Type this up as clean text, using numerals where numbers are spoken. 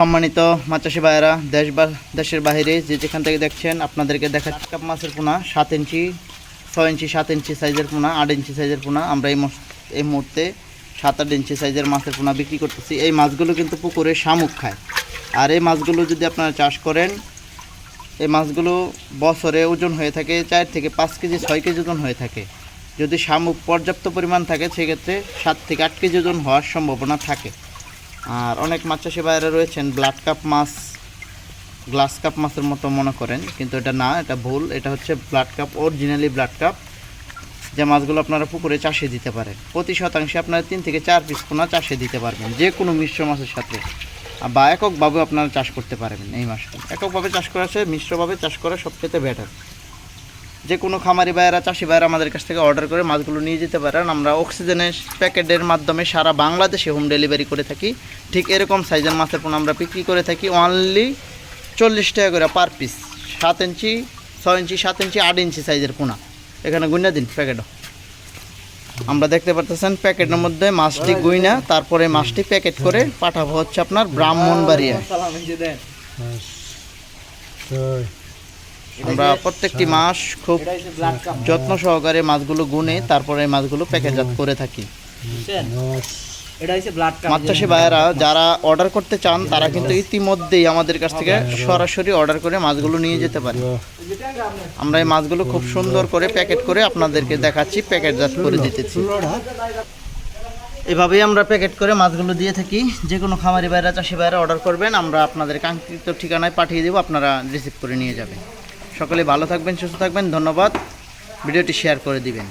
সম্মানিত মাছ চাষি ভাইয়েরা, দেশ বা দেশের বাইরে যে যেখান থেকে দেখছেন, আপনাদেরকে দেখাচ্ছি কাপ মাছের পোনা 7 ইঞ্চি, 6 ইঞ্চি, 7 ইঞ্চি সাইজের পোনা, 8 ইঞ্চি সাইজের পোনা। আমরা এই মুহূর্তে 7-8 ইঞ্চি সাইজের মাছের পোনা বিক্রি করতেছি। এই মাছগুলো কিন্তু পুকুরে শামুক খায়। আর এই মাছগুলো যদি আপনারা চাষ করেন, এই মাছগুলো বছরে ওজন হয়ে থাকে 4 থেকে 5 কেজি, 6 কেজি ওজন হয়ে থাকে। যদি শামুক পর্যাপ্ত পরিমাণ থাকে সেক্ষেত্রে 7 থেকে 8 কেজি ওজন হওয়ার সম্ভাবনা থাকে। আর অনেক মাছ চাষি ভাইয়েরা রয়েছেন ব্লাড কাপ মাছ গ্লাস কাপ মাছের মতো মনে করেন, কিন্তু এটা না, এটা ভুল। এটা হচ্ছে blood carp, originally blood carp, যে মাছগুলো আপনারা পুকুরে চাষে দিতে পারেন। প্রতি শতাংশে আপনারা 3 থেকে 4 পিস পোনা চাষে দিতে পারবেন, যে কোনো মিশ্র মাছের সাথে, বা এককভাবে আপনারা চাষ করতে পারবেন। এই মাছটা এককভাবে চাষ করা আছে, মিশ্রভাবে চাষ করা সবচেয়ে বেটার। যে কোনো খামারি ভাইয়েরা, চাষি ভাইয়েরা আমাদের কাছ থেকে অর্ডার করে মাছগুলো নিয়ে যেতে পারেন। আমরা অক্সিজেনের প্যাকেটের মাধ্যমে সারা বাংলাদেশে হোম ডেলিভারি করে থাকি। ঠিক এরকম সাইজের মাছের পোনা আমরা বিক্রি করে থাকি অনলি 40 টাকা করে পার পিস। 7 ইঞ্চি, 6 ইঞ্চি, 7 ইঞ্চি, 8 ইঞ্চি সাইজের পোনা এখানে গুইনা দিন প্যাকেটও। আমরা দেখতে পারতেছেন প্যাকেটের মধ্যে মাছটি গুইনা, তারপরে মাছটি প্যাকেট করে পাঠাবো হচ্ছে আপনার ব্রাহ্মণবাড়িয়া। আমরা প্রত্যেকটি মাস খুব যত্ন সহকারে মাছগুলো গুনে তারপরে মাছগুলো প্যাকেটজাত করে থাকি। মাছ চাষি ভাইয়েরা যারা অর্ডার করতে চান তারা কিন্তু ইতিমধ্যেই আমাদের কাছ থেকে সরাসরি অর্ডার করে মাছগুলো নিয়ে যেতে পারে। আমরা এই মাছগুলো খুব সুন্দর করে প্যাকেট করে আপনাদেরকে দেখাচ্ছি, প্যাকেটজাত করে দিতেছি। এভাবেই আমরা প্যাকেট করে মাছগুলো দিয়ে থাকি। যে কোনো খামারি ভাইয়েরা, চাষি ভাইয়েরা অর্ডার করবেন, আমরা আপনাদের কাঙ্ক্ষিত ঠিকানায় পাঠিয়ে দেবো, আপনারা রিসিভ করে নিয়ে যাবেন। সকলে ভালো থাকবেন, সুস্থ থাকবেন। ধন্যবাদ। ভিডিওটি শেয়ার করে দিবেন।